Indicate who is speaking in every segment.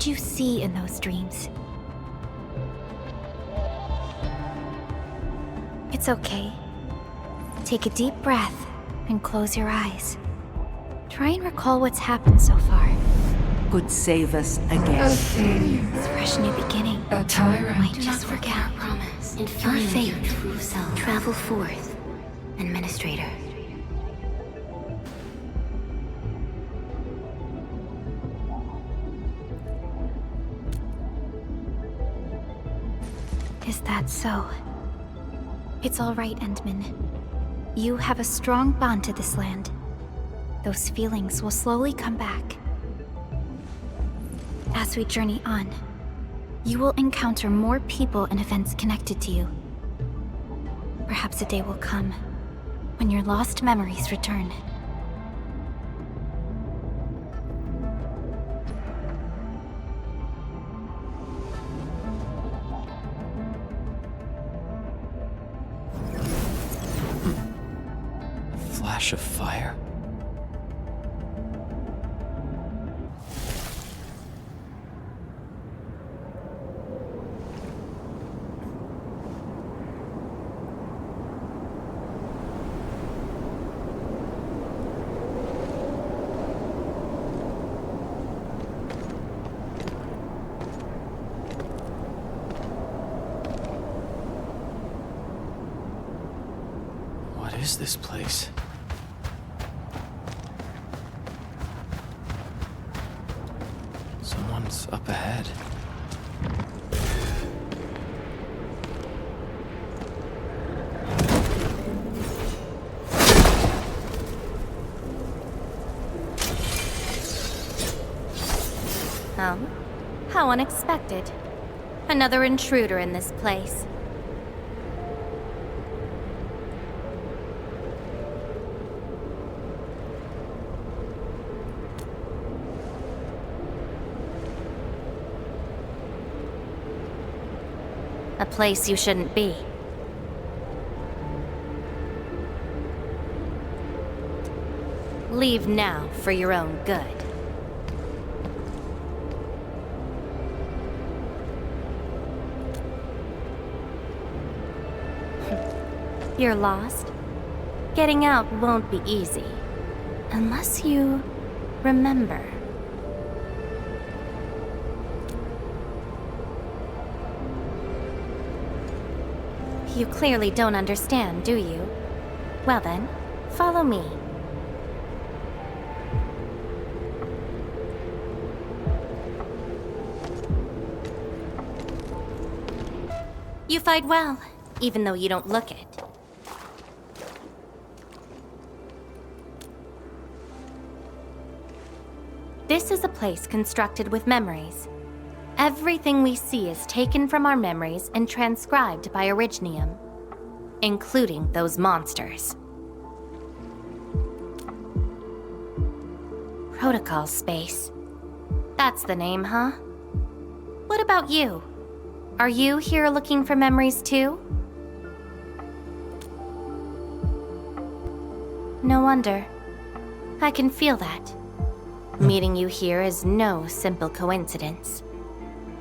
Speaker 1: did you see in those dreams? It's okay. Take a deep breath and close your eyes. Try and recall what's happened so far.
Speaker 2: Could save us
Speaker 3: A
Speaker 2: again.
Speaker 3: failure.
Speaker 1: It's a fresh new beginning.
Speaker 3: A tyrant.
Speaker 1: Might just forget our
Speaker 4: promise and
Speaker 1: Through
Speaker 4: find
Speaker 1: faith,
Speaker 4: your true self.
Speaker 1: travel forth, administrator. Is that so? It's all right, Endman. You have a strong bond to this land. Those feelings will slowly come back. As we journey on, you will encounter more people and events connected to you. Perhaps a day will come when your lost memories return.
Speaker 5: Flash of fire? What is this place? Someone's up ahead.
Speaker 4: Oh? How unexpected. Another intruder in this place. A place you shouldn't be. Leave now for your own good. You're lost? Getting out won't be easy. Unless you remember. You clearly don't understand, do you? Well then, follow me. You fight well, even though you don't look it. This is a place constructed with memories. Everything we see is taken from our memories and transcribed by Originium, including those monsters. Protocol space. That's the name, huh? What about you? Are you here looking for memories too? No wonder. I can feel that. Meeting you here is no simple coincidence.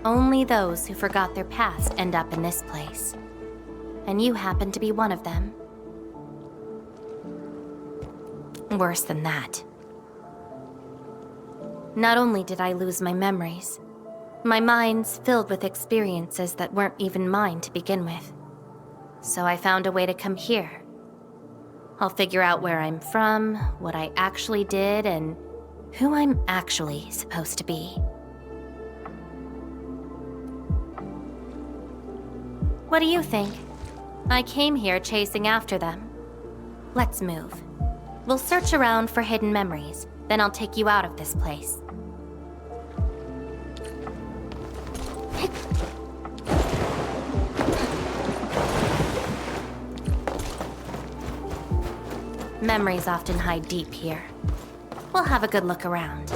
Speaker 4: Only those who forgot their past end up in this place. And you happen to be one of them. Worse than that. Not only did I lose my memories, my mind's filled with experiences that weren't even mine to begin with. So I found a way to come here. I'll figure out where I'm from, what I actually did, and who I'm actually supposed to be. What do you think? I came here chasing after them. Let's move. We'll search around for hidden memories, then I'll take you out of this place. Memories often hide deep here. We'll have a good look around.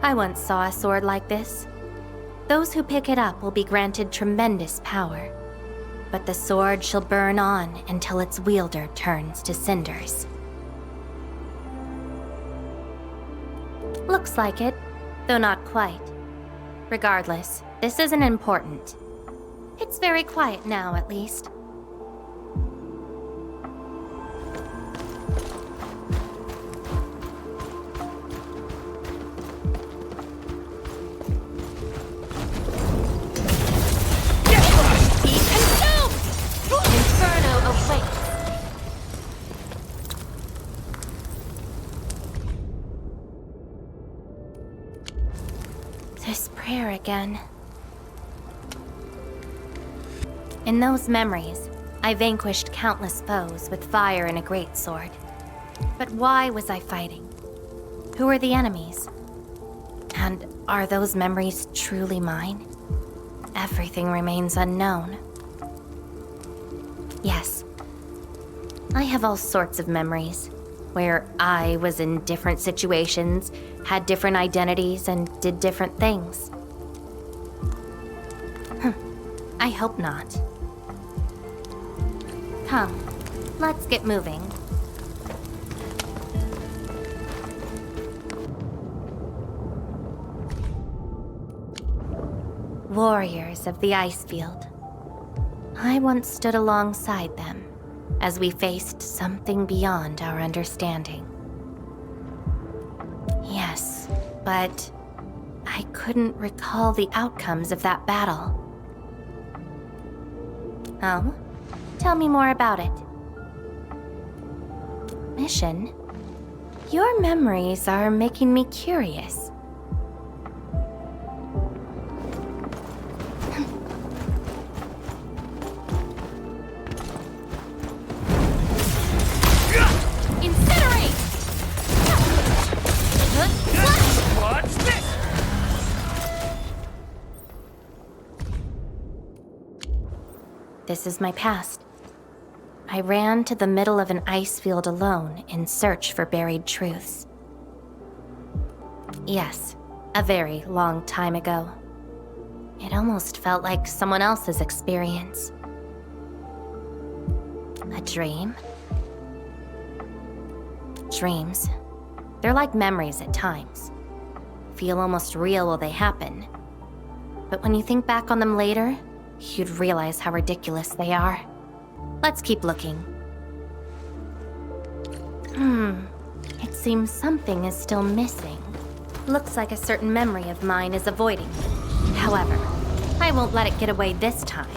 Speaker 4: I once saw a sword like this. Those who pick it up will be granted tremendous power, but the sword shall burn on until its wielder turns to cinders. Looks like it, though not quite. Regardless, this isn't important. It's very quiet now, at least. Inferno awaits! This prayer again. In those memories, I vanquished countless foes with fire and a greatsword. But why was I fighting? Who are the enemies? And are those memories truly mine? Everything remains unknown. Yes, I have all sorts of memories, where I was in different situations, had different identities, and did different things. I hope not. Come, let's get moving. Warriors of the Icefield. I once stood alongside them as we faced something beyond our understanding. Yes, but I couldn't recall the outcomes of that battle. Oh? Tell me more about it. Mission? Your memories are making me curious. Incinerate!
Speaker 5: Watch this!
Speaker 4: This is my past. I ran to the middle of an ice field alone in search for buried truths. Yes, a very long time ago. It almost felt like someone else's experience. A dream? Dreams. They're like memories at times. Feel almost real while they happen. But when you think back on them later, you'd realize how ridiculous they are. Let's keep looking. It seems something is still missing. Looks like a certain memory of mine is avoiding me. However, I won't let it get away this time.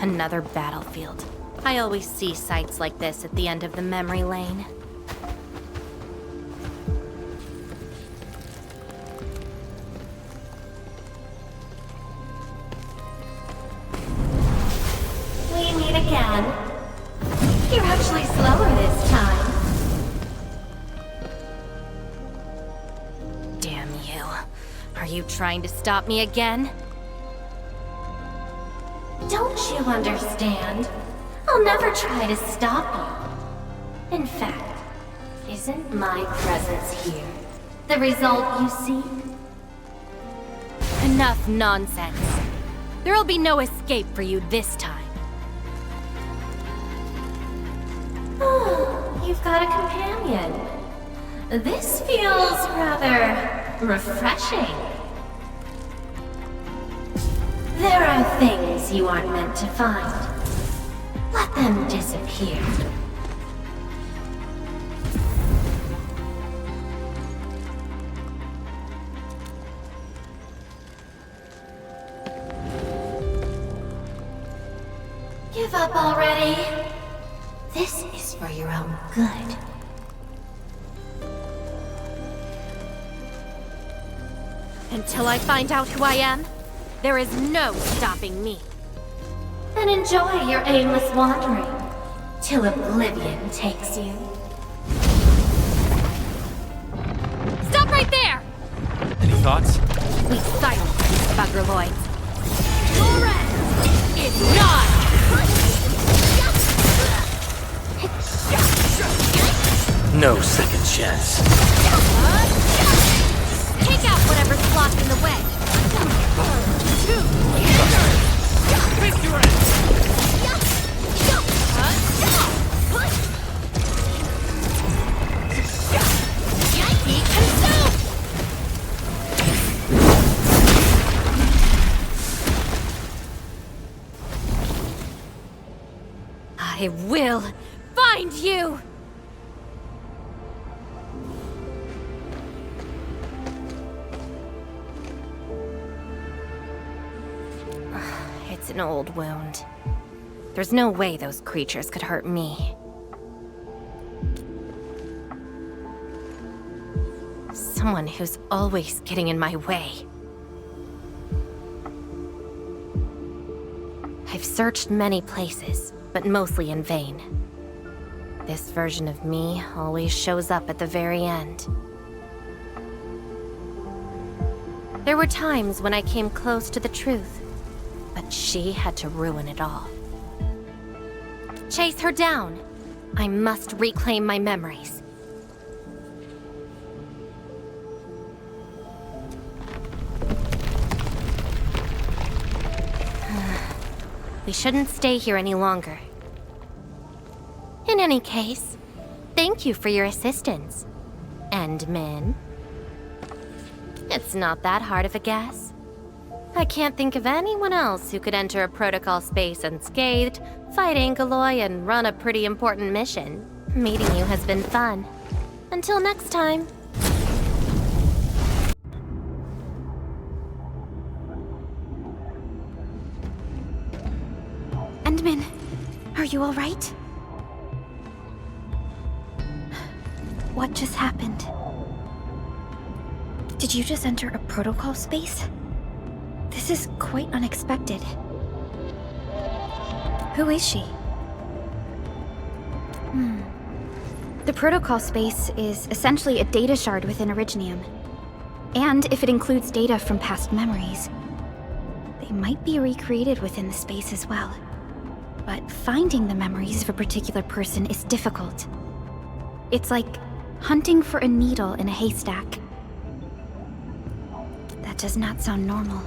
Speaker 4: Another battlefield. I always see sights like this at the end of the memory lane. We meet again. You're actually slower this time. Damn you. Are you trying to stop me again? Don't you understand? I'll never try to stop you. In fact, isn't my presence here the result you seek? Enough nonsense. There'll be no escape for you this time. Oh, you've got a companion. This feels rather refreshing. There are things you aren't meant to find. Let them disappear. Give up already. This is for your own good. Until I find out who I am, There is no stopping me. Then enjoy your aimless wandering, till oblivion takes you. Stop right there!
Speaker 5: Any thoughts?
Speaker 4: We silence these buggerloids. Your end is nigh!
Speaker 5: No second chance.
Speaker 4: Take out whatever's blocking the way.
Speaker 5: Face your end!
Speaker 4: Be consumed! I will find you! It's an old wound. There's no way those creatures could hurt me. Someone who's always getting in my way. I've searched many places, but mostly in vain. This version of me always shows up at the very end. There were times when I came close to the truth, but she had to ruin it all. Chase her down. I must reclaim my memories. We shouldn't stay here any longer. In any case, thank you for your assistance, Endmin. It's not that hard of a guess. I can't think of anyone else who could enter a protocol space unscathed, fight Angeloi, and run a pretty important mission. Meeting you has been fun. Until next time.
Speaker 1: Endmin, are you all right? What just happened? Did you just enter a protocol space? This is quite unexpected. Who is she? The protocol space is essentially a data shard within Originium. And if it includes data from past memories, they might be recreated within the space as well. But finding the memories of a particular person is difficult. It's like hunting for a needle in a haystack. That does not sound normal.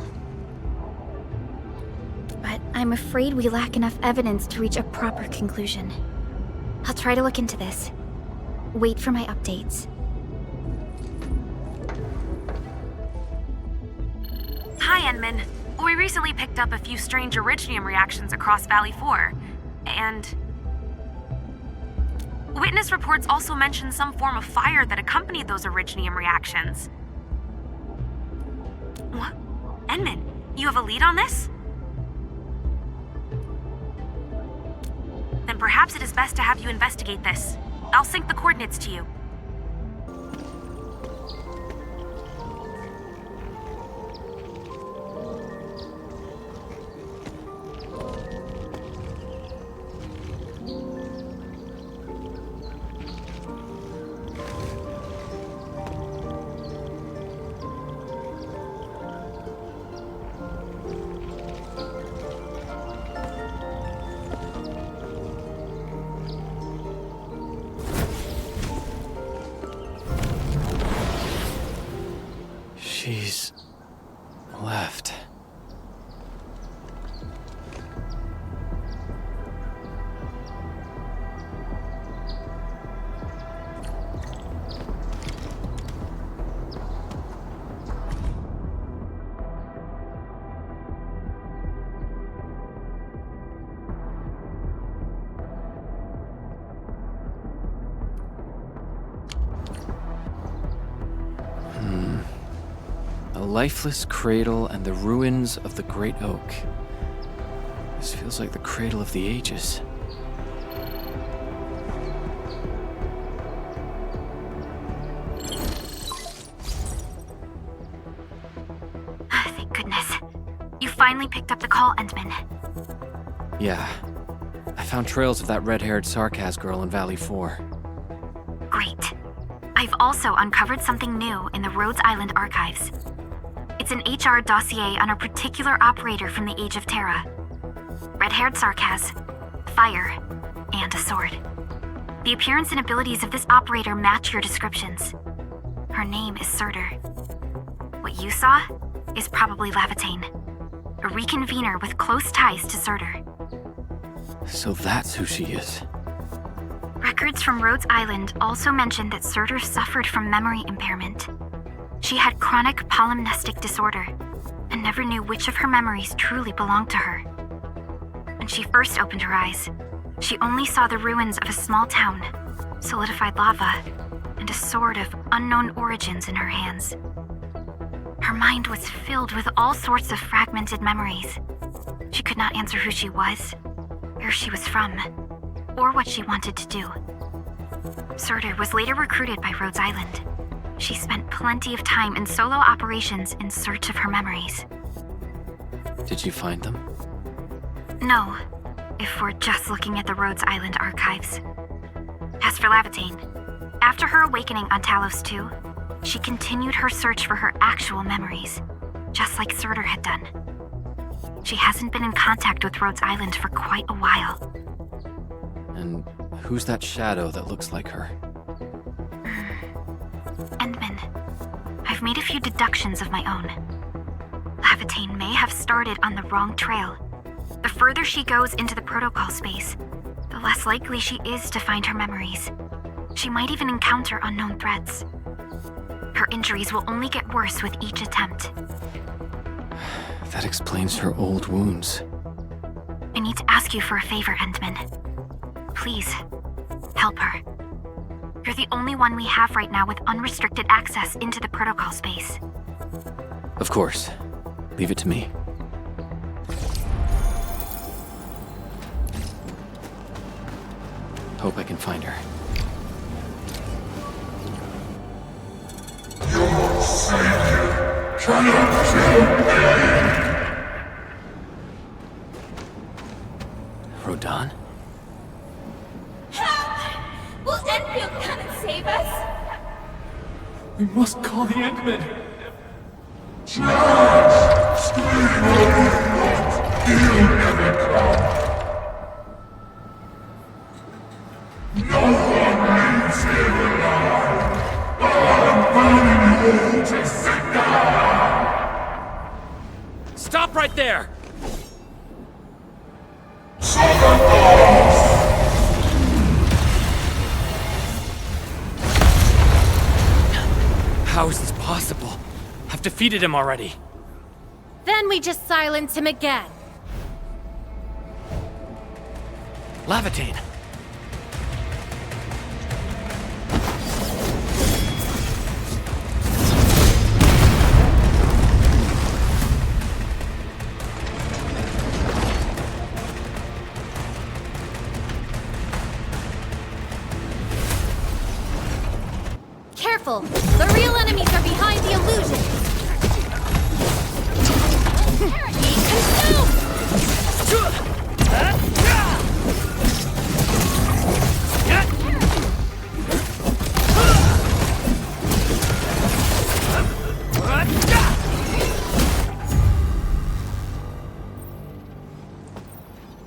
Speaker 1: But I'm afraid we lack enough evidence to reach a proper conclusion. I'll try to look into this. Wait for my updates.
Speaker 3: Hi, Endmin. We recently picked up a few strange Originium reactions across Valley 4, and... Witness reports also mention some form of fire that accompanied those Originium reactions. What? Endmin, you have a lead on this? Then perhaps it is best to have you investigate this. I'll sync the coordinates to you.
Speaker 5: She's left. A lifeless cradle and the ruins of the Great Oak. This feels like the cradle of the ages.
Speaker 3: Thank goodness. You finally picked up the call, Endman.
Speaker 5: Yeah. I found trails of that red-haired Sarkaz girl in Valley 4.
Speaker 3: Great. I've also uncovered something new in the Rhodes Island archives. It's an HR dossier on a particular operator from the Age of Terra. Red-haired Sarkaz, fire, and a sword. The appearance and abilities of this operator match your descriptions. Her name is Surtur. What you saw is probably Lëvateyn, a reconvener with close ties to Surtur.
Speaker 5: So that's who she is.
Speaker 3: Records from Rhodes Island also mention that Surtur suffered from memory impairment. She had chronic polymnestic disorder and never knew which of her memories truly belonged to her. When she first opened her eyes, she only saw the ruins of a small town, solidified lava, and a sword of unknown origins in her hands. Her mind was filled with all sorts of fragmented memories. She could not answer who she was, where she was from, or what she wanted to do. Surtur was later recruited by Rhodes Island. She spent plenty of time in solo operations in search of her memories.
Speaker 5: Did you find them?
Speaker 3: No, if we're just looking at the Rhodes Island archives. As for Lëvateyn, after her awakening on Talos 2, she continued her search for her actual memories, just like Surtur had done. She hasn't been in contact with Rhodes Island for quite a while.
Speaker 5: And who's that shadow that looks like her?
Speaker 3: Endman, I've made a few deductions of my own. Lëvateyn may have started on the wrong trail. The further she goes into the protocol space, the less likely she is to find her memories. She might even encounter unknown threats. Her injuries will only get worse with each attempt.
Speaker 5: That explains her old wounds.
Speaker 3: I need to ask you for a favor, Endman. Please, help her. You're the only one we have right now with unrestricted access into the protocol space.
Speaker 5: Of course. Leave it to me. Hope I can find her.
Speaker 6: Your savior cannot kill me!
Speaker 5: Rodan?
Speaker 7: Help! Will Enfield come and save us?
Speaker 8: We must call the Endmen!
Speaker 6: Trash! Scream or not! He'll never come! No one leaves here alive! I'm burning you all to cinder!
Speaker 5: Stop right there! How is this possible? I've defeated him already.
Speaker 4: Then we just silence him again.
Speaker 5: Lëvateyn!
Speaker 4: Careful! The real enemies are behind the illusion!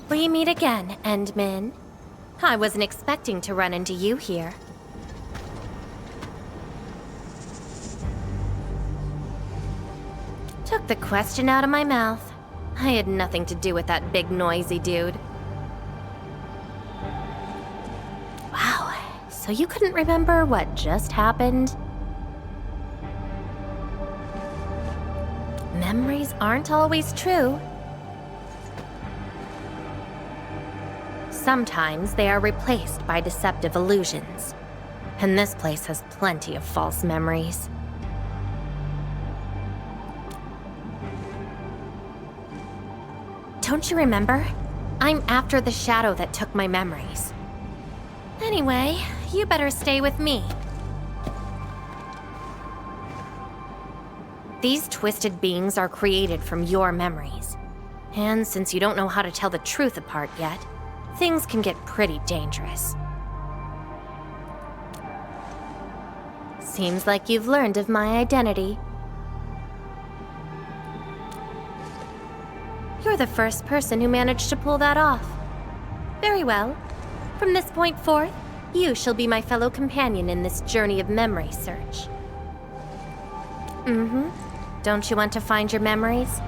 Speaker 4: We meet again, Endman. I wasn't expecting to run into you here. Took the question out of my mouth. I had nothing to do with that big noisy dude. Wow, so you couldn't remember what just happened? Memories aren't always true. Sometimes they are replaced by deceptive illusions. And this place has plenty of false memories. Don't you remember? I'm after the shadow that took my memories. Anyway, you better stay with me. These twisted beings are created from your memories. And since you don't know how to tell the truth apart yet, things can get pretty dangerous. Seems like you've learned of my identity. You're the first person who managed to pull that off. Very well. From this point forth, you shall be my fellow companion in this journey of memory search. Don't you want to find your memories?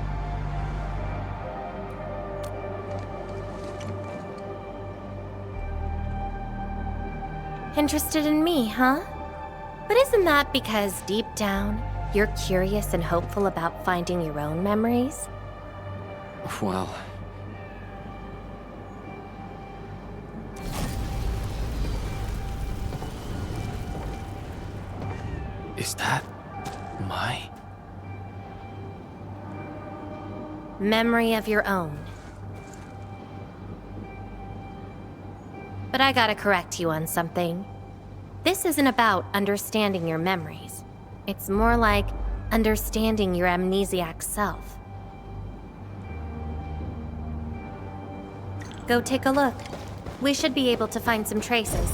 Speaker 4: Interested in me, huh? But isn't that because deep down, you're curious and hopeful about finding your own memories?
Speaker 5: Well... Is that... my...
Speaker 4: Memory of your own. But I gotta correct you on something. This isn't about understanding your memories. It's more like understanding your amnesiac self. Go take a look. We should be able to find some traces.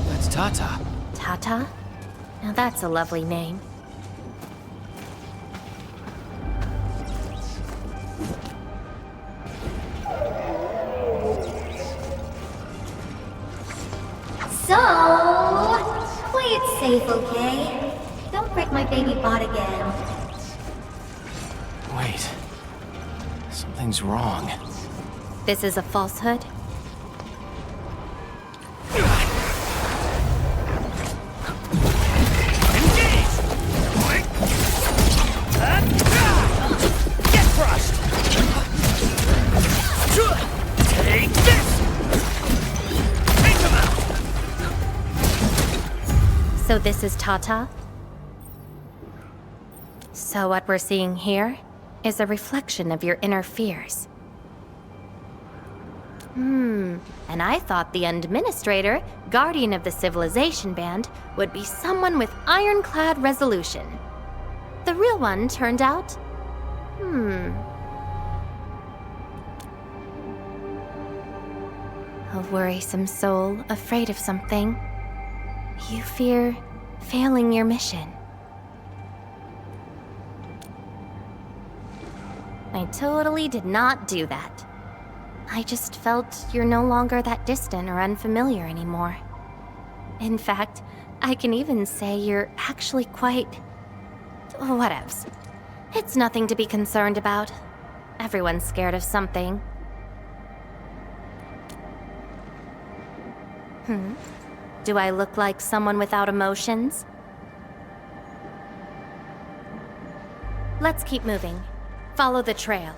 Speaker 5: That's Tata.
Speaker 4: Tata? Now that's a lovely name.
Speaker 7: So, play it safe, okay? Don't break my baby bot again.
Speaker 5: Wait. Something's wrong.
Speaker 4: This is a falsehood? So this is Tata? So what we're seeing here is a reflection of your inner fears. And I thought the Administrator, Guardian of the Civilization Band, would be someone with ironclad resolution. The real one turned out... A worrisome soul afraid of something. You fear failing your mission. I totally did not do that. I just felt you're no longer that distant or unfamiliar anymore. In fact, I can even say you're actually quite... whatevs. It's nothing to be concerned about. Everyone's scared of something. Do I look like someone without emotions? Let's keep moving. Follow the trail.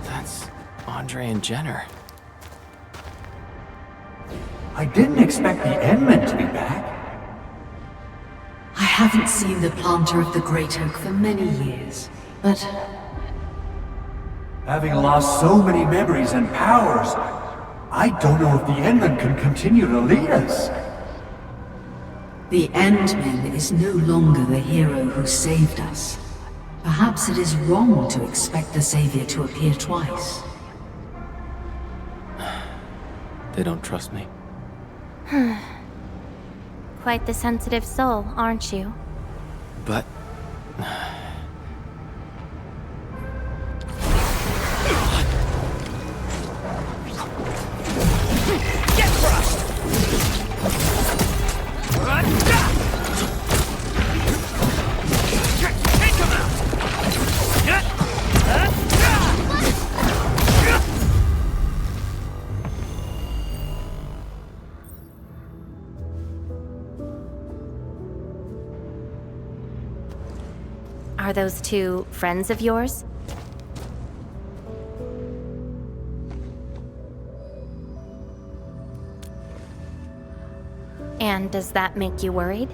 Speaker 5: That's Andre and Jenner.
Speaker 9: I didn't expect the Endmen to be back.
Speaker 2: I haven't seen the planter of the Great Oak for many years, but
Speaker 9: Having lost so many memories and powers, I don't know if the Endmen can continue to lead us.
Speaker 2: the Endman is no longer the hero who saved us. Perhaps it is wrong to expect the Savior to appear twice.
Speaker 5: They don't trust me.
Speaker 4: Quite the sensitive soul, aren't you?
Speaker 5: But...
Speaker 8: Get crushed! Take him out!
Speaker 4: Are those two friends of yours? And does that make you worried?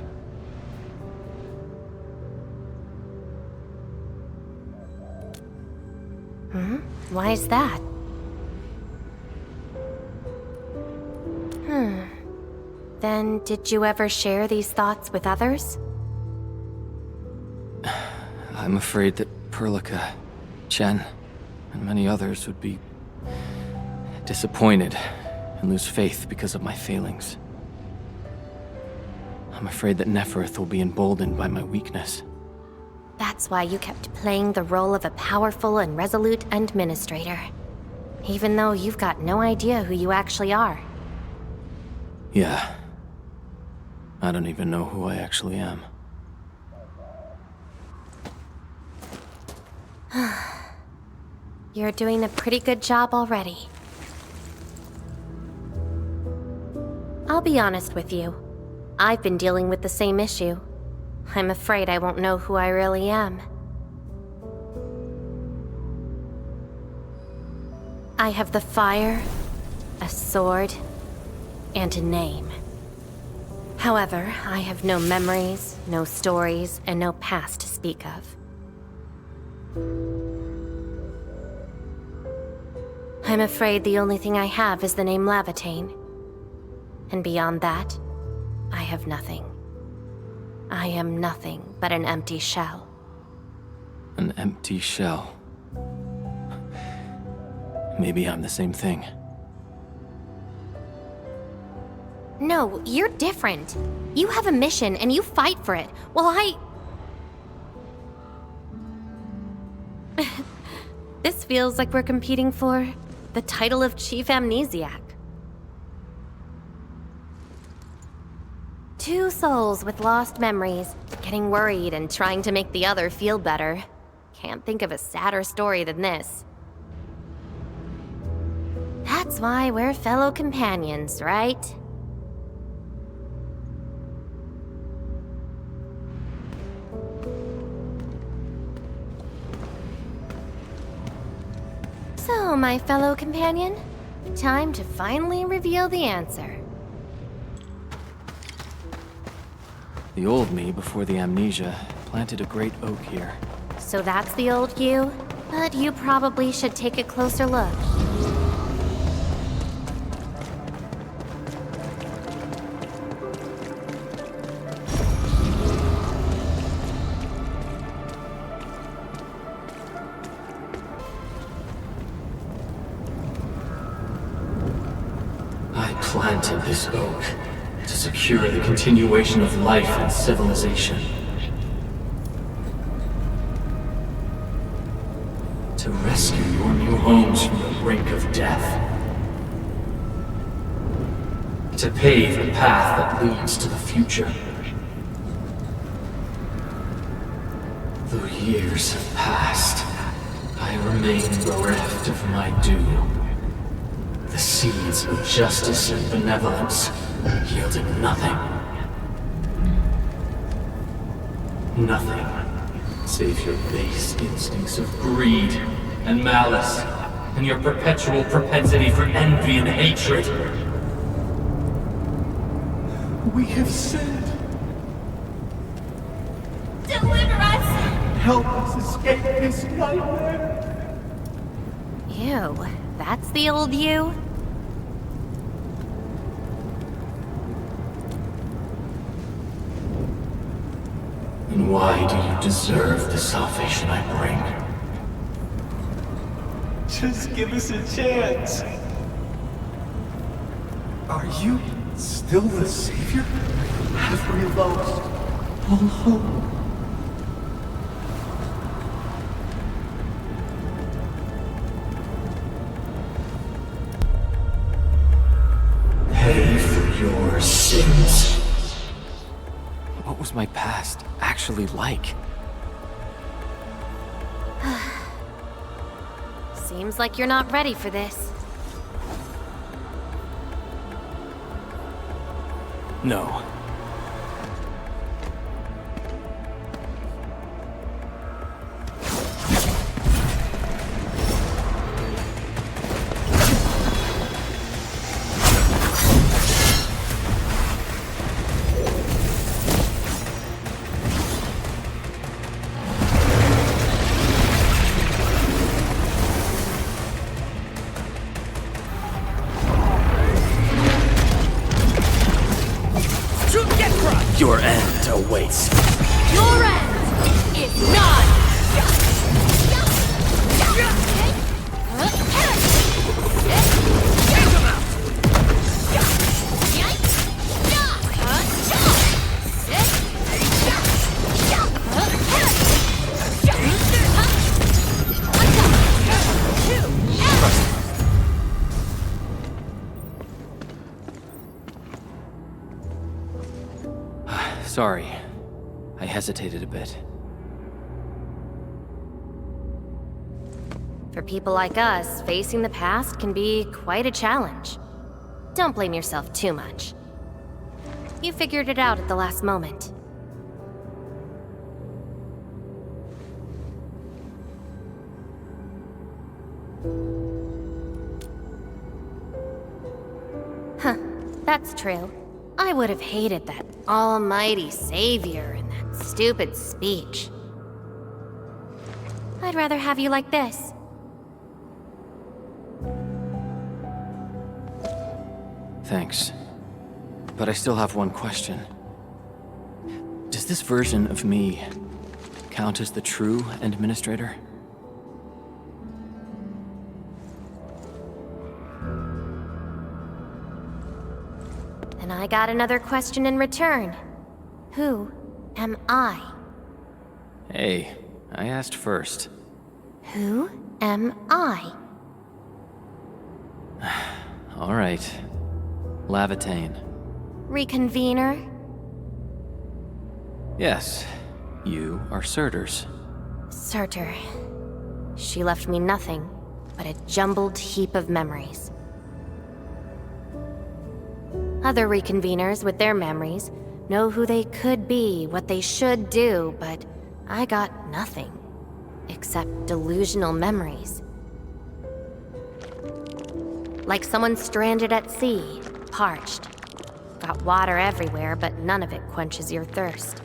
Speaker 4: Why is that? Then, did you ever share these thoughts with others?
Speaker 5: I'm afraid that Perlica, Chen, and many others would be disappointed and lose faith because of my failings. I'm afraid that Neferth will be emboldened by my weakness.
Speaker 4: That's why you kept playing the role of a powerful and resolute administrator. Even though you've got no idea who you actually are.
Speaker 5: Yeah. I don't even know who I actually am.
Speaker 4: You're doing a pretty good job already. I'll be honest with you. I've been dealing with the same issue. I'm afraid I won't know who I really am. I have the fire, a sword, and a name. However, I have no memories, no stories, and no past to speak of. I'm afraid the only thing I have is the name Lëvateyn. And beyond that, I have nothing. I am nothing but an empty shell.
Speaker 5: An empty shell. Maybe I'm the same thing.
Speaker 4: No, you're different. You have a mission and you fight for it, while This feels like we're competing for the title of Chief Amnesiac. Two souls with lost memories, getting worried and trying to make the other feel better. Can't think of a sadder story than this. That's why we're fellow companions, right? So, my fellow companion, time to finally reveal the answer.
Speaker 5: The old me, before the amnesia, planted a great oak here.
Speaker 4: So that's the old you? But you probably should take a closer look.
Speaker 5: I planted this oak to secure the continuation of life and civilization. To rescue your new homes from the brink of death. To pave a path that leads to the future. Though years have passed, I remain bereft of my due. The seeds of justice and benevolence yielded nothing. Nothing, save your base instincts of greed and malice, and your perpetual propensity for envy and hatred.
Speaker 9: We have sinned.
Speaker 7: Deliver us!
Speaker 9: Help us escape this nightmare.
Speaker 4: Ew, that's the old you?
Speaker 5: And why do you deserve the salvation I bring?
Speaker 9: Just give us a chance. Are you still the savior? Have we lost all hope?
Speaker 5: Pay for your sins. What was my past actually like?
Speaker 4: Seems like you're not ready for this.
Speaker 5: No.
Speaker 8: Your end awaits.
Speaker 4: Your end is nigh!
Speaker 5: Sorry. I hesitated a bit.
Speaker 4: For people like us, facing the past can be quite a challenge. Don't blame yourself too much. You figured it out at the last moment. Huh, that's true. I would have hated that almighty savior and that stupid speech. I'd rather have you like this.
Speaker 5: Thanks. But I still have one question. Does this version of me count as the true administrator?
Speaker 4: And I got another question in return. Who am I?
Speaker 5: Hey, I asked first.
Speaker 4: Who am I?
Speaker 5: All right. Lävatayn.
Speaker 4: Reconvener?
Speaker 5: Yes, you are Surtur's.
Speaker 4: Surtur. She left me nothing but a jumbled heap of memories. Other reconveners with their memories know who they could be, what they should do, but I got nothing. Except delusional memories. Like someone stranded at sea, parched. Got water everywhere, but none of it quenches your thirst.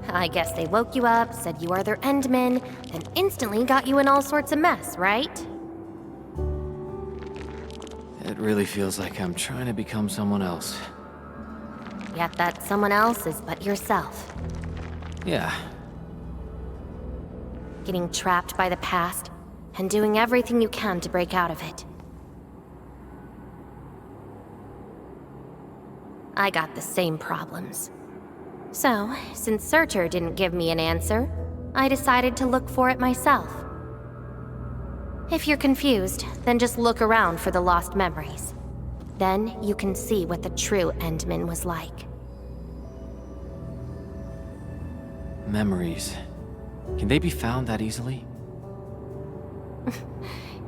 Speaker 4: I guess they woke you up, said you are their endman, and instantly got you in all sorts of mess, right?
Speaker 5: It really feels like I'm trying to become someone else.
Speaker 4: Yet that someone else is but yourself.
Speaker 5: Yeah.
Speaker 4: Getting trapped by the past, and doing everything you can to break out of it. I got the same problems. So, since Surtur didn't give me an answer, I decided to look for it myself. If you're confused, then just look around for the lost memories. Then you can see what the true Endman was like.
Speaker 5: Memories. Can they be found that easily?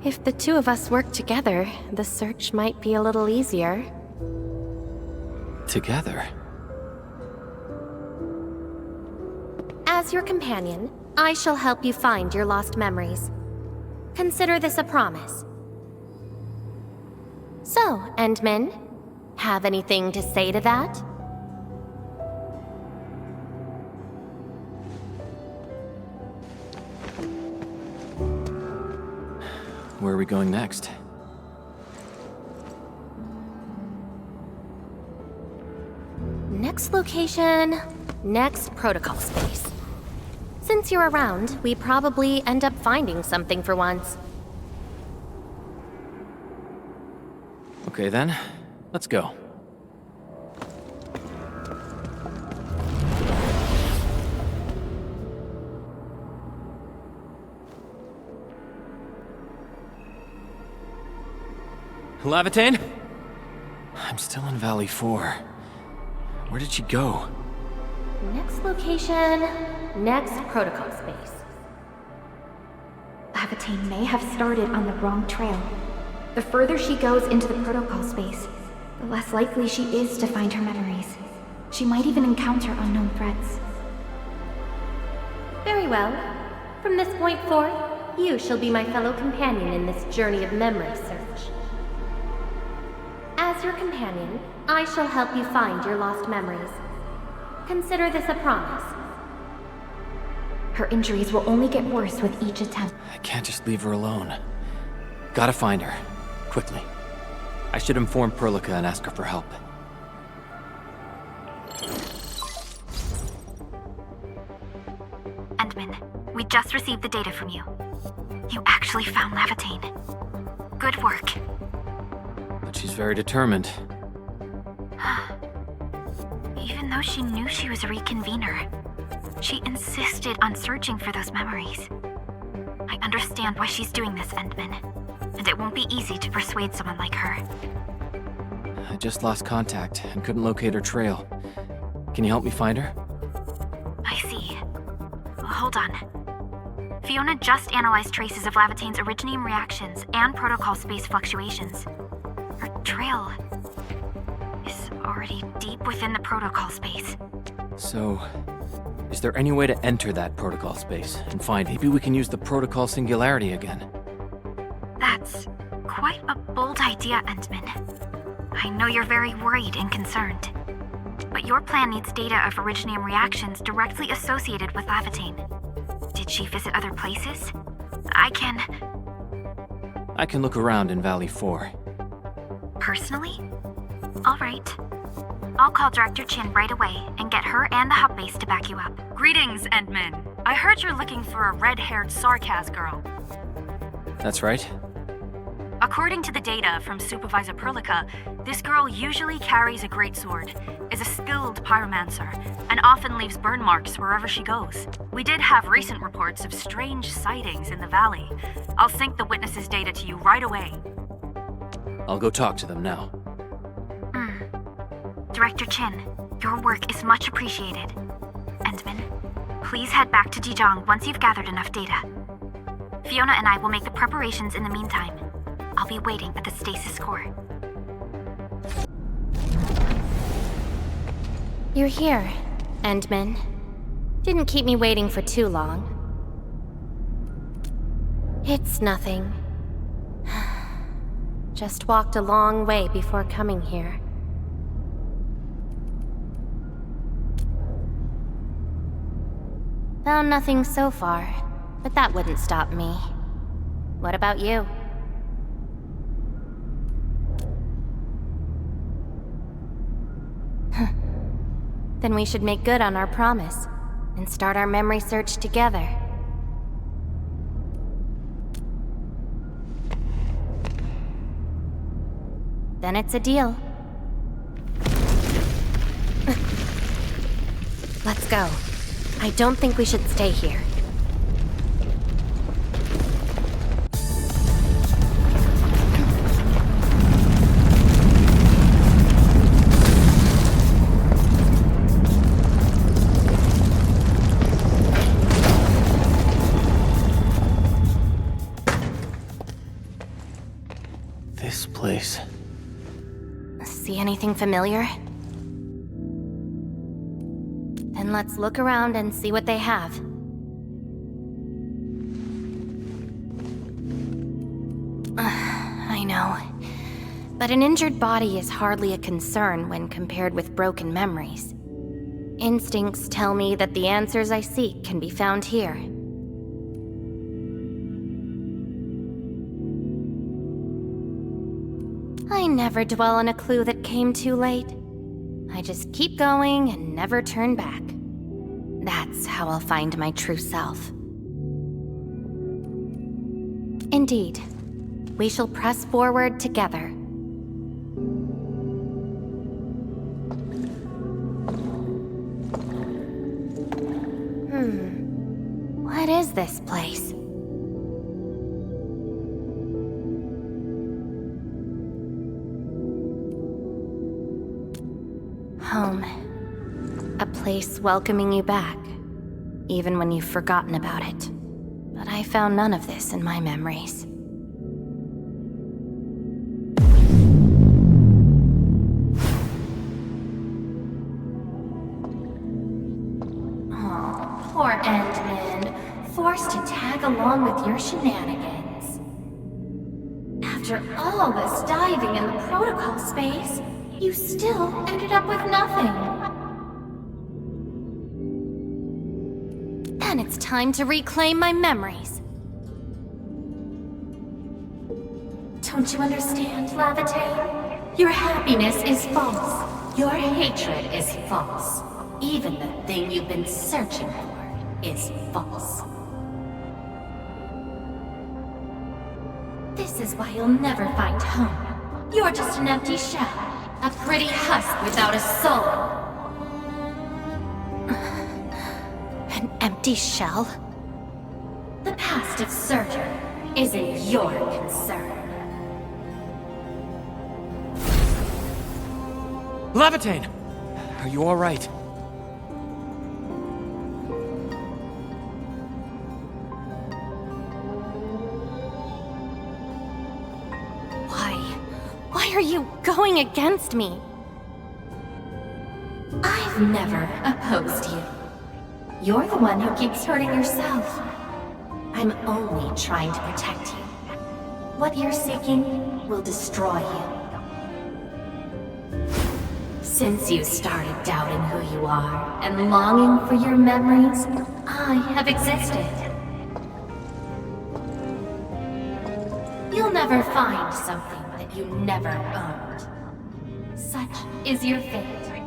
Speaker 4: If the two of us work together, the search might be a little easier.
Speaker 5: Together?
Speaker 4: As your companion, I shall help you find your lost memories. Consider this a promise. So, Endman, have anything to say to that?
Speaker 5: Where are we going next?
Speaker 4: Next location, next protocol space. Since you're around, we probably end up finding something for once.
Speaker 5: Okay then, let's go. Lävatayn? I'm still in Valley 4. Where did she go?
Speaker 4: Next location, next protocol space.
Speaker 1: Lävatayn may have started on the wrong trail. The further she goes into the protocol space, the less likely she is to find her memories. She might even encounter unknown threats.
Speaker 4: Very well. From this point forth, you shall be my fellow companion in this journey of memory search. As your companion, I shall help you find your lost memories. Consider this a promise.
Speaker 1: Her injuries will only get worse with each attempt.
Speaker 5: I can't just leave her alone. Gotta find her. quickly. I should inform Perlica and ask her for help.
Speaker 3: Endman, we just received the data from you. You actually found Lëvatain. Good work.
Speaker 5: But she's very determined.
Speaker 3: Even though she knew she was a reconvener, she insisted on searching for those memories. I understand why she's doing this, Endman, and it won't be easy to persuade someone like her.
Speaker 5: I just lost contact and couldn't locate her trail. Can you help me find her?
Speaker 3: I see. Hold on. Fiona just analyzed traces of Lëvatain's originium reactions and protocol space fluctuations. Her trail is already deep within the protocol space.
Speaker 5: So, is there any way to enter that protocol space and find? Maybe we can use the protocol singularity again.
Speaker 3: That's quite a bold idea, Endman. I know you're very worried and concerned. But your plan needs data of originium reactions directly associated with Lëvatain. Did she visit other places? I can
Speaker 5: look around in Valley 4.
Speaker 3: Personally? Alright. I'll call Director Chin right away and get her and the hub base to back you up.
Speaker 10: Greetings, Endman. I heard you're looking for a red-haired Sarkaz girl.
Speaker 5: That's right.
Speaker 10: According to the data from Supervisor Perlica, this girl usually carries a greatsword, is a skilled pyromancer, and often leaves burn marks wherever she goes. We did have recent reports of strange sightings in the valley. I'll sync the witnesses' data to you right away.
Speaker 5: I'll go talk to them now.
Speaker 3: Director Chin, your work is much appreciated. Endman, please head back to Dijong once you've gathered enough data. Fiona and I will make the preparations in the meantime. I'll be waiting at the stasis core.
Speaker 4: You're here, Endman. Didn't keep me waiting for too long. It's nothing. Just walked a long way before coming here. Found nothing so far, but that wouldn't stop me. What about you? Then we should make good on our promise and start our memory search together. Then it's a deal. Let's go. I don't think we should stay here.
Speaker 5: This place.
Speaker 4: See anything familiar? Then let's look around and see what they have. I know. But an injured body is hardly a concern when compared with broken memories. Instincts tell me that the answers I seek can be found here. I never dwell on a clue that came too late. I just keep going and never turn back. That's how I'll find my true self. Indeed, we shall press forward together. What is this place? Home. A place welcoming you back, even when you've forgotten about it. But I found none of this in my memories. Oh, poor Endman, forced to tag along with your shenanigans. After all this diving in the protocol space, you still ended up with nothing. Then it's time to reclaim my memories. Don't you understand, Lëvateyn? Your happiness is false. Your hatred is false. Even the thing you've been searching for is false. This is why you'll never find home. You're just an empty shell. A pretty husk without a soul. An empty shell? The past of Surtur isn't your concern.
Speaker 8: Lëvateyn! Are you alright?
Speaker 4: Why are you going against me? I've never opposed you. You're the one who keeps hurting yourself. I'm only trying to protect you. What you're seeking will destroy you. Since you started doubting who you are and longing for your memories, I have existed. You'll never find something that you never owned. Such is your fate.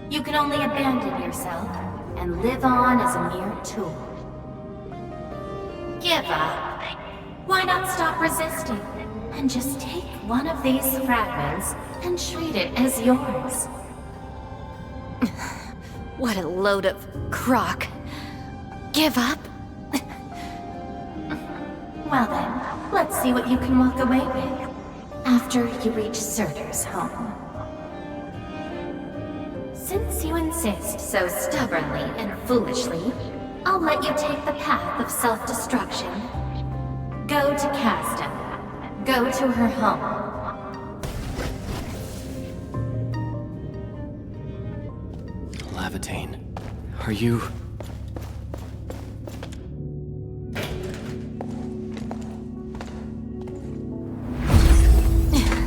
Speaker 4: You can only abandon yourself and live on as a mere tool. Give up. Why not stop resisting and just take one of these fragments and treat it as yours? What a load of crock. Give up? Well then, let's see what you can walk away with after you reach Surtur's home. Since you insist so stubbornly and foolishly, I'll let you take the path of self-destruction. Go to Caston. Go to her home.
Speaker 8: Lëvateyn, are you...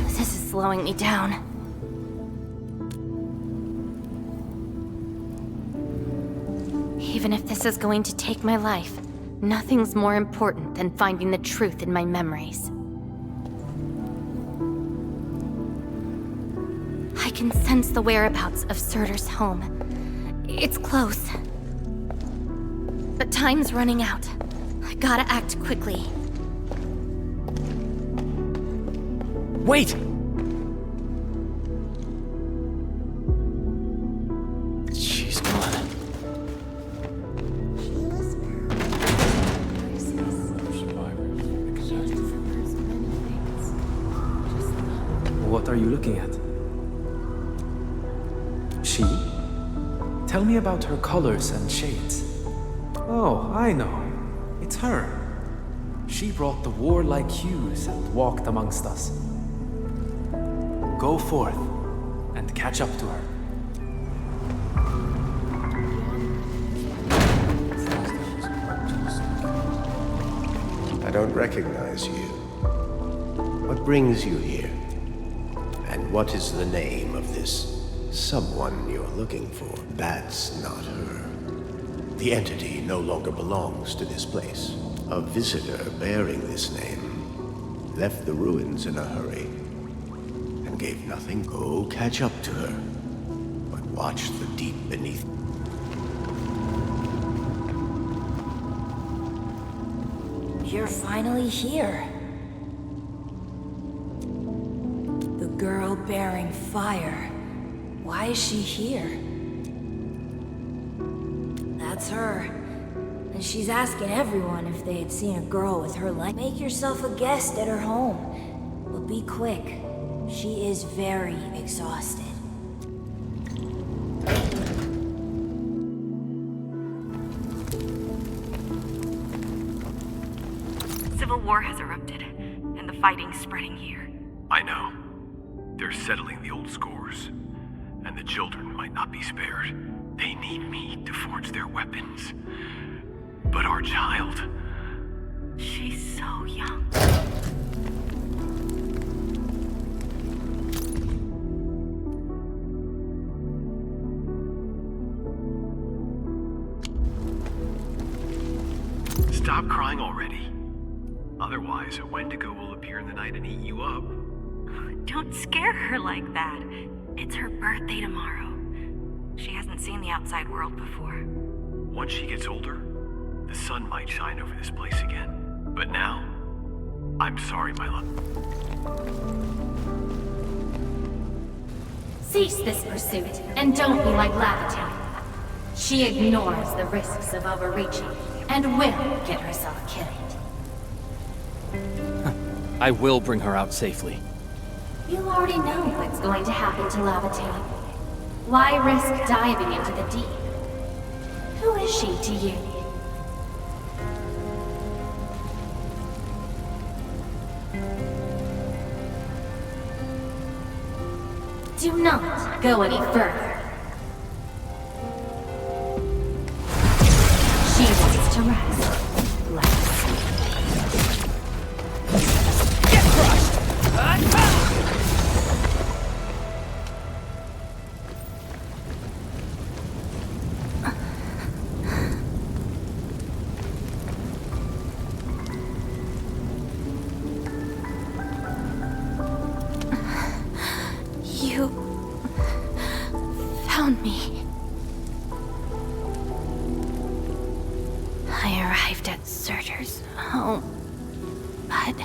Speaker 4: This is slowing me down. Even if this is going to take my life, nothing's more important than finding the truth in my memories. I can sense the whereabouts of Surtur's home. It's close. But time's running out. I gotta act quickly.
Speaker 8: Wait! She's gone.
Speaker 11: What are you looking at? She? Tell me about her colors and shades. Oh, I know. It's her. She brought the warlike hues and walked amongst us. Go forth and catch up to her.
Speaker 12: I don't recognize you. What brings you here? And what is the name of this someone you're looking for? That's not her. The entity no longer belongs to this place. A visitor bearing this name left the ruins in a hurry and gave nothing. Go catch up to her, but watch the deep beneath.
Speaker 13: You're finally here. The girl bearing fire. Why is she here? That's her. And she's asking everyone if they had seen a girl with her light. Make yourself a guest at her home. But be quick. She is very exhausted.
Speaker 10: Civil war has erupted, and the fighting's spreading here.
Speaker 14: I know. They're settling the old scores. And the children might not be spared. They need me to forge their weapons. But our child...
Speaker 10: She's so young.
Speaker 14: Stop crying already. Otherwise, a Wendigo will appear in the night and eat you up.
Speaker 10: Don't scare her like that. It's her birthday tomorrow. She hasn't seen the outside world before.
Speaker 14: Once she gets older, the sun might shine over this place again. But now, I'm sorry, my love.
Speaker 4: Cease this pursuit, and don't be like Lavatin. She ignores the risks of overreaching, and will get herself killed.
Speaker 8: I will bring her out safely.
Speaker 4: You already know what's going to happen to Lavatin. Why risk diving into the deep? Who is she to you? Do not go any further. She wants to rest.
Speaker 8: Get crushed!
Speaker 4: You found me. I arrived at Surtur's home, but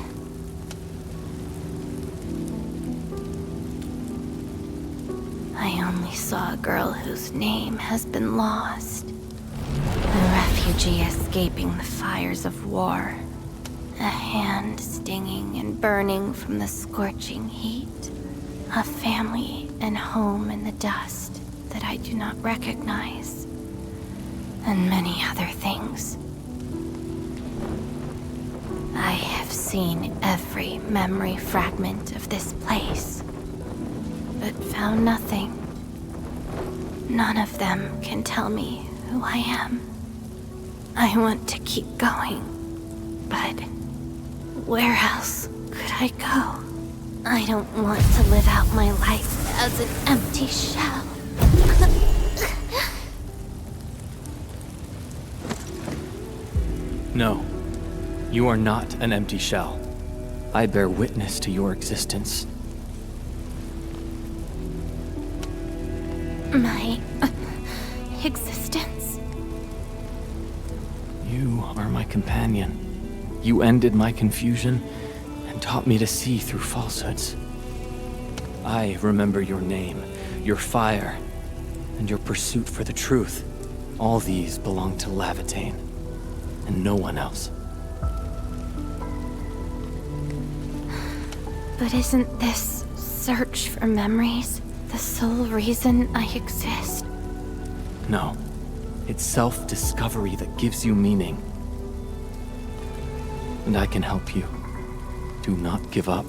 Speaker 4: I only saw a girl whose name has been lost. A refugee escaping the fires of war. A hand stinging and burning from the scorching heat. A family and home in the dust that I do not recognize. And many other things. I have seen every memory fragment of this place, but found nothing. None of them can tell me who I am. I want to keep going, but where else could I go? I don't want to live out my life as an empty shell.
Speaker 8: No, you are not an empty shell. I bear witness to your existence.
Speaker 4: My existence?
Speaker 8: You are my companion. You ended my confusion and taught me to see through falsehoods. I remember your name, your fire, and your pursuit for the truth. All these belong to Lavatain, and no one else.
Speaker 4: But isn't this search for memories the sole reason I exist?
Speaker 8: No. It's self-discovery that gives you meaning. And I can help you. Do not give up.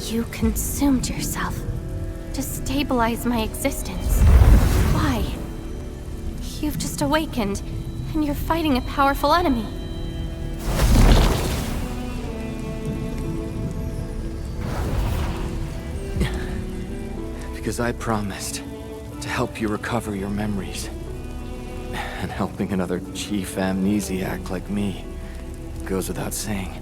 Speaker 4: You consumed yourself to stabilize my existence. Why? You've just awakened, and you're fighting a powerful enemy.
Speaker 8: Because I promised to help you recover your memories. And helping another chief amnesiac like me goes without saying.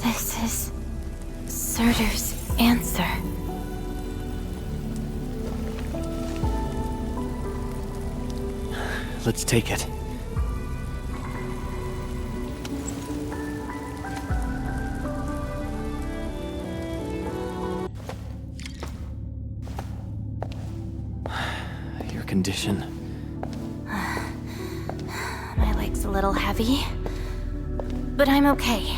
Speaker 4: This is Surtur's answer.
Speaker 8: Let's take it. Your condition.
Speaker 4: My leg's a little heavy, but I'm okay.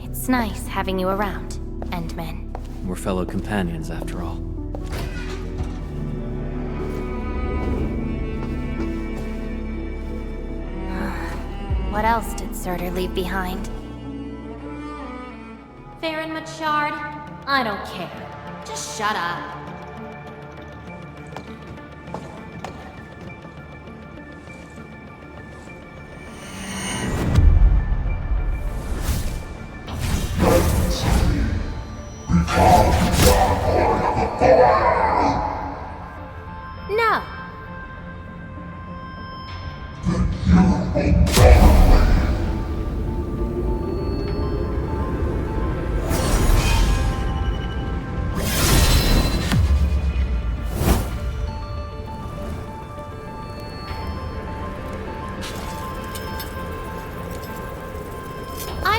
Speaker 4: It's nice having you around, Endman.
Speaker 8: We're fellow companions, after all.
Speaker 4: What else did Surtur leave behind? Farron Machard? I don't care. Just shut up. I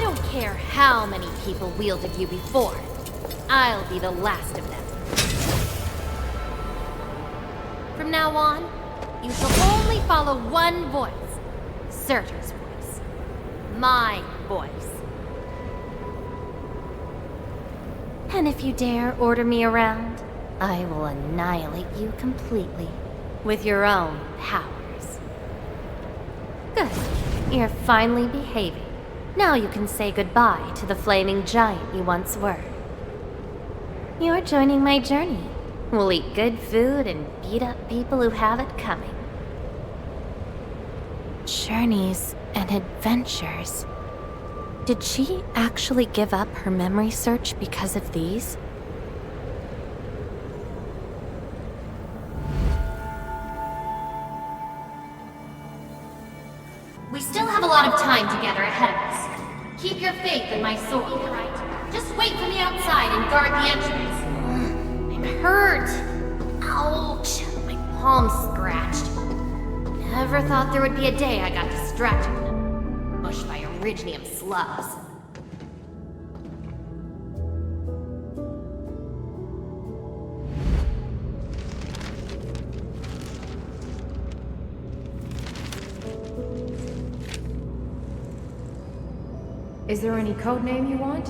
Speaker 4: don't care how many people wielded you before. I'll be the last of them. From now on, you shall only follow one voice. Surtur's voice. My voice. And if you dare order me around, I will annihilate you completely. With your own powers. Good. You're finally behaving. Now you can say goodbye to the flaming giant you once were. You're joining my journey. We'll eat good food and beat up people who have it coming. Journeys and adventures. Did she actually give up her memory search because of these?
Speaker 15: We still have a lot of time together ahead of us. Keep your faith in my sword, right? Just wait for me outside and guard the entrance.
Speaker 4: I'm hurt. Ouch. My palm's scratched. Never thought there would be a day I got distracted and mushed by Originium slubs.
Speaker 16: Is there any code name you want?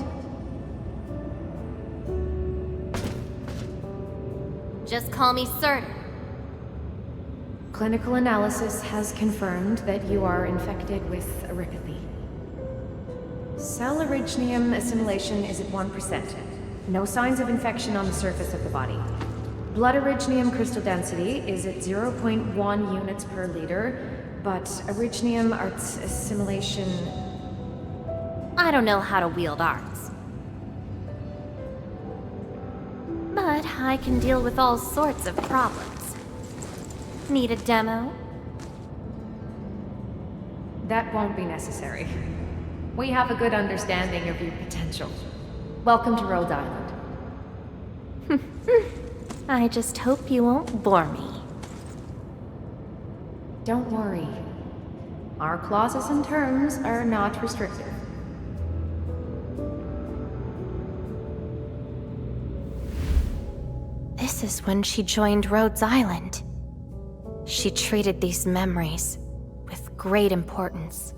Speaker 4: Just call me Surtur.
Speaker 16: Clinical analysis has confirmed that you are infected with erypathy. Cell originium assimilation is at 1%. No signs of infection on the surface of the body. Blood originium crystal density is at 0.1 units per liter, but originium arts assimilation...
Speaker 4: I don't know how to wield arts. But I can deal with all sorts of problems. Need a demo?
Speaker 16: That won't be necessary. We have a good understanding of your potential. Welcome to Rhode Island.
Speaker 4: I just hope you won't bore me.
Speaker 16: Don't worry. Our clauses and terms are not restrictive.
Speaker 4: This is when she joined Rhodes Island. She treated these memories with great importance.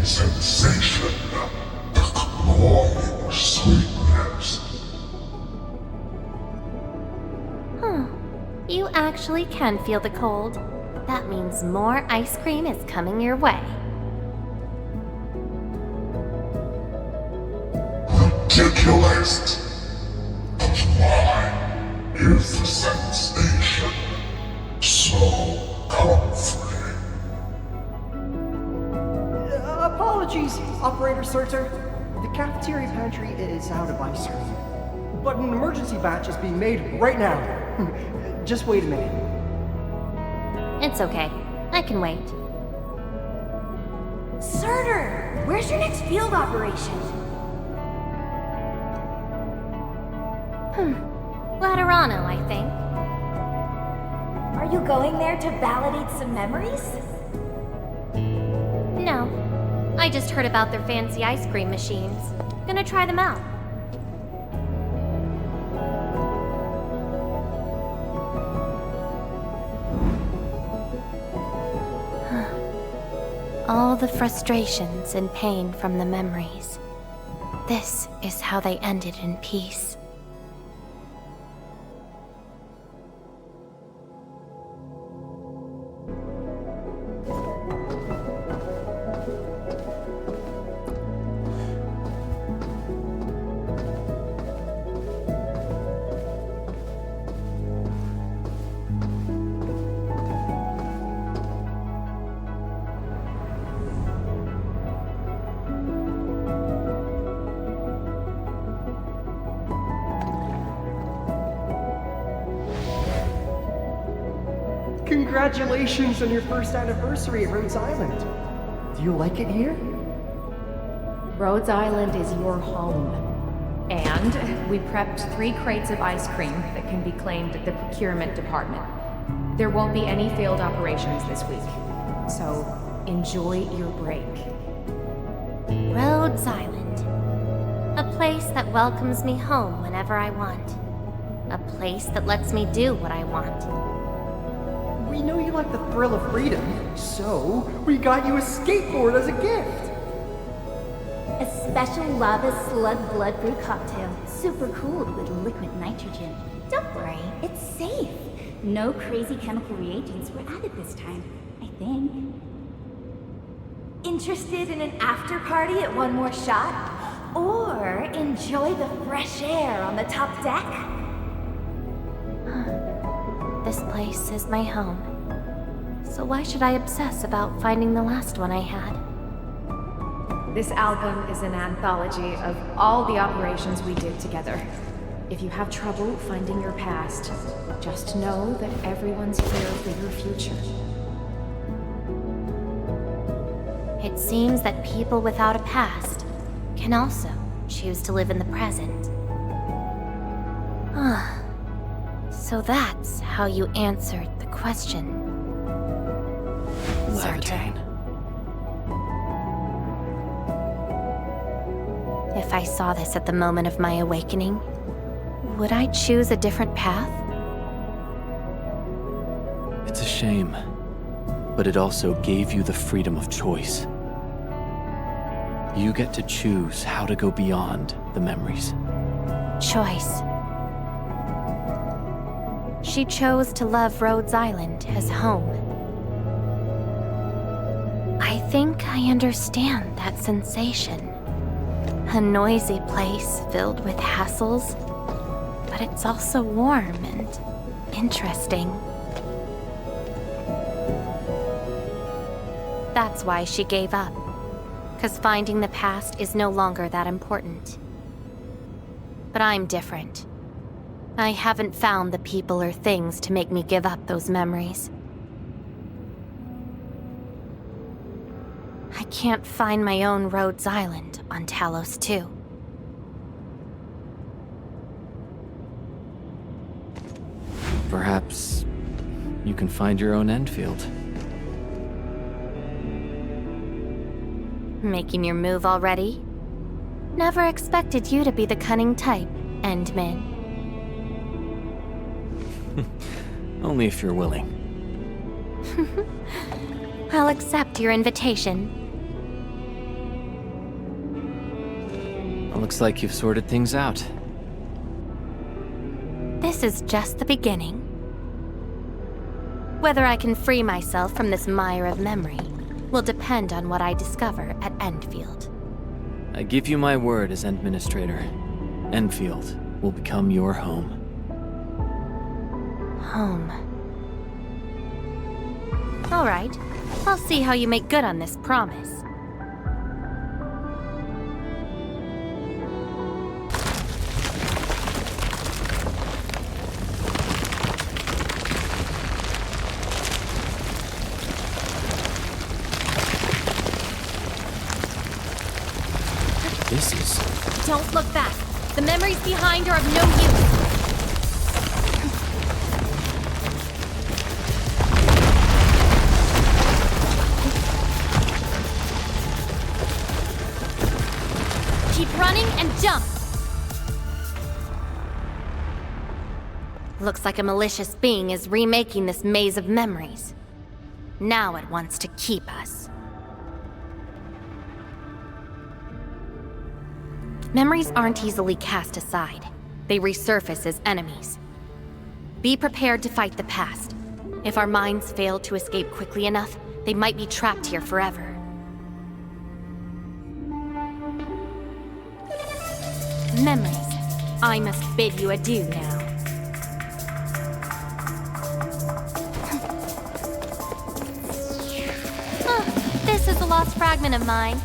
Speaker 6: Sensation, the cloying sweetness.
Speaker 4: Huh. You actually can feel the cold. That means more ice cream is coming your way.
Speaker 6: Ridiculous. But mine is the sensation. So comforting.
Speaker 17: Apologies, Operator Surtur. The cafeteria pantry is out of ice cream. But an emergency batch is being made right now. Just wait a minute.
Speaker 4: It's okay. I can wait.
Speaker 13: Surtur! Where's your next field operation?
Speaker 4: Laterano, I think.
Speaker 13: Are you going there to validate some memories?
Speaker 4: No. I just heard about their fancy ice cream machines. Gonna try them out. All the frustrations and pain from the memories. This is how they ended in peace.
Speaker 17: Congratulations on your first anniversary at Rhodes Island. Do you like it here?
Speaker 16: Rhodes Island is your home. And we prepped 3 crates of ice cream that can be claimed at the procurement department. There won't be any failed operations this week. So, enjoy your break.
Speaker 4: Rhodes Island. A place that welcomes me home whenever I want. A place that lets me do what I want.
Speaker 17: We know you like the thrill of freedom, so we got you a skateboard as a gift.
Speaker 7: A special lava slug blood brew cocktail, super cooled with liquid nitrogen. Don't worry, it's safe. No crazy chemical reagents were added this time, I think. Interested in an after party at One More Shot? Or enjoy the fresh air on the top deck?
Speaker 4: This place is my home. So why should I obsess about finding the last one I had?
Speaker 16: This album is an anthology of all the operations we did together. If you have trouble finding your past, just know that everyone's here for your future.
Speaker 4: It seems that people without a past can also choose to live in the present. So that's how you answered the question.
Speaker 8: Lëvateyn.
Speaker 4: If I saw this at the moment of my awakening, would I choose a different path?
Speaker 8: It's a shame, but it also gave you the freedom of choice. You get to choose how to go beyond the memories.
Speaker 4: Choice. She chose to love Rhodes Island as home. I think I understand that sensation. A noisy place filled with hassles, but it's also warm and interesting. That's why she gave up, 'cause finding the past is no longer that important. But I'm different. I haven't found the people or things to make me give up those memories. I can't find my own Rhodes Island on Talos 2.
Speaker 8: Perhaps you can find your own Endfield.
Speaker 4: Making your move already? Never expected you to be the cunning type, Endmin.
Speaker 8: Only if you're willing.
Speaker 4: I'll accept your invitation.
Speaker 8: Looks like you've sorted things out.
Speaker 4: This is just the beginning. Whether I can free myself from this mire of memory will depend on what I discover at Endfield.
Speaker 8: I give you my word as Administrator. Endfield will become your home.
Speaker 4: Home. All right. I'll see how you make good on this promise.
Speaker 8: This is...
Speaker 15: Don't look back. The memories behind are of no use. Keep running and jump!
Speaker 4: Looks like a malicious being is remaking this maze of memories. Now it wants to keep us. Memories aren't easily cast aside. They resurface as enemies. Be prepared to fight the past. If our minds fail to escape quickly enough, they might be trapped here forever. Memories. I must bid you adieu now. This is a lost fragment of mine.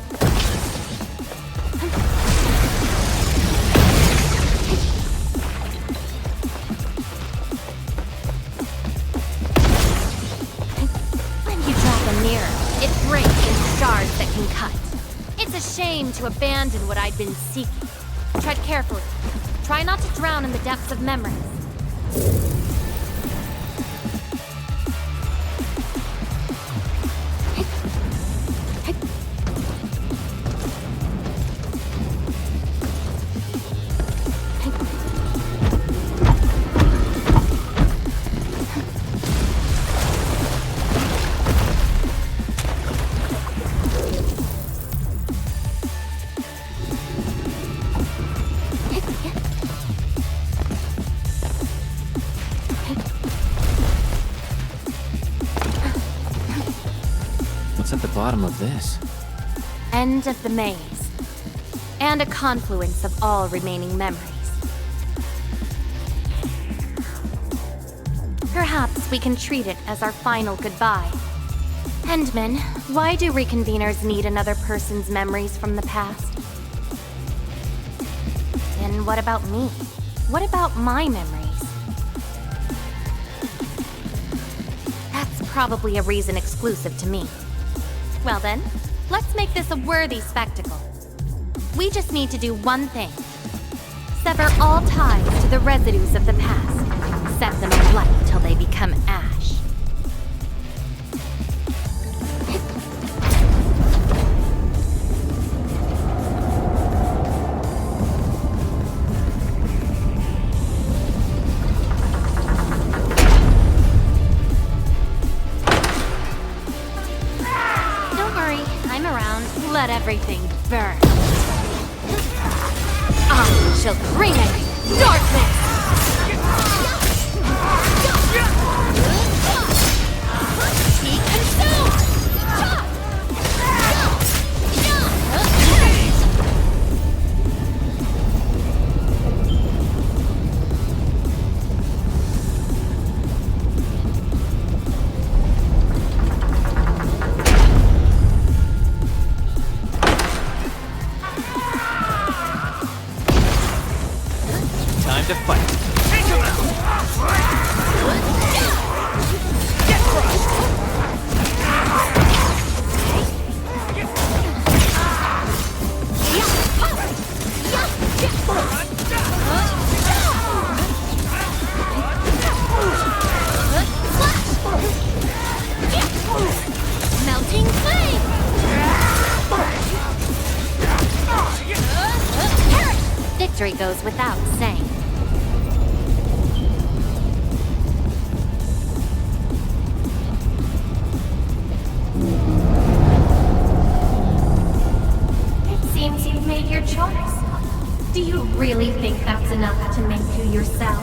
Speaker 15: to abandon what I'd been seeking. Tread carefully. Try not to drown in the depths of memories.
Speaker 8: What's at the bottom of this?
Speaker 15: End of the maze. And a confluence of all remaining memories. Perhaps we can treat it as our final goodbye. Endman, why do reconveners need another person's memories from the past? And what about me? What about my memories? That's probably a reason exclusive to me. Well then, let's make this a worthy spectacle. We just need to do one thing. Sever all ties to the residues of the past. Set them alight till they become ash. Let everything burn. I shall bring it darkness! Be consumed!
Speaker 8: Time to fight.
Speaker 6: Get crushed!
Speaker 15: Melting flame! Victory goes without saying. It seems you've made your choice. Do you really think that's enough to make you yourself?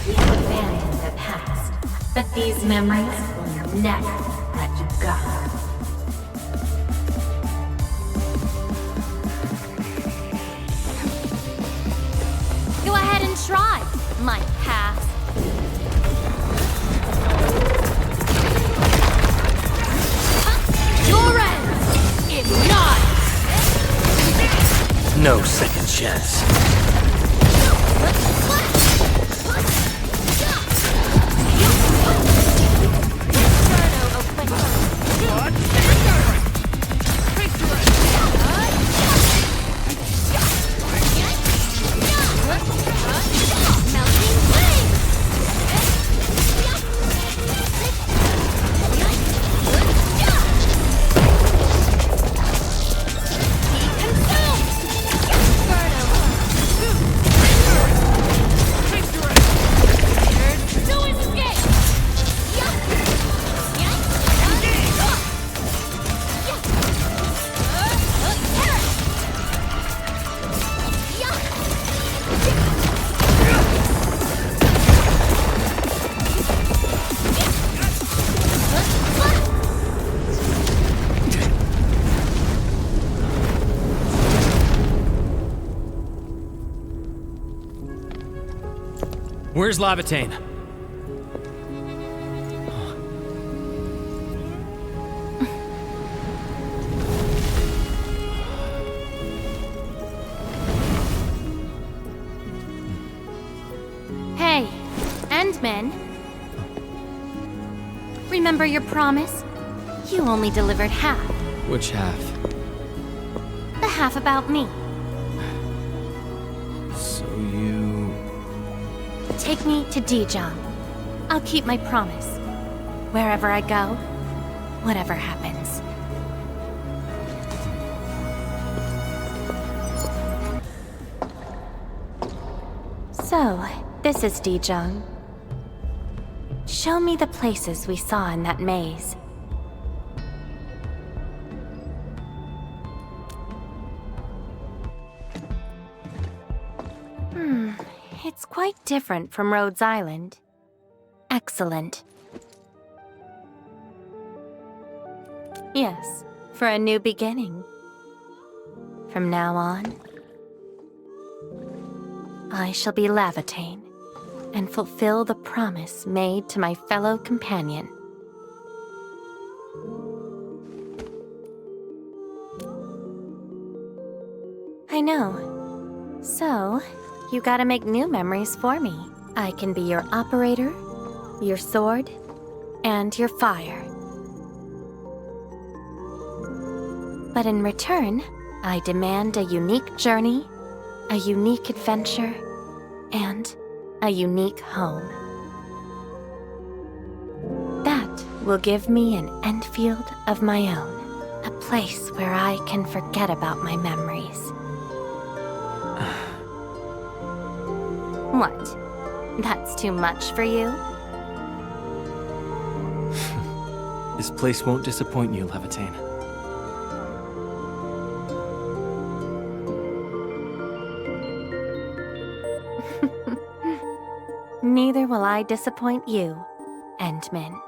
Speaker 15: You abandoned the past, but these memories will never let you go. Go ahead and try, my past. Your end is not.
Speaker 8: No second chance. Where's Lëvateyn?
Speaker 15: Hey, Endman. Remember your promise? You only delivered half.
Speaker 8: Which half?
Speaker 15: The half about me.
Speaker 8: So you...
Speaker 15: Take me to Dijon. I'll keep my promise. Wherever I go, whatever happens. So, this is Dijon. Show me the places we saw in that maze. It's quite different from Rhodes Island. Excellent. Yes, for a new beginning. From now on, I shall be Lävatayn and fulfill the promise made to my fellow companion. I know. So, you gotta make new memories for me. I can be your operator, your sword, and your fire. But in return, I demand a unique journey, a unique adventure, and a unique home. That will give me an Endfield of my own, a place where I can forget about my memories. What? That's too much for you?
Speaker 8: This place won't disappoint you, Lävatayn.
Speaker 15: Neither will I disappoint you, Endman.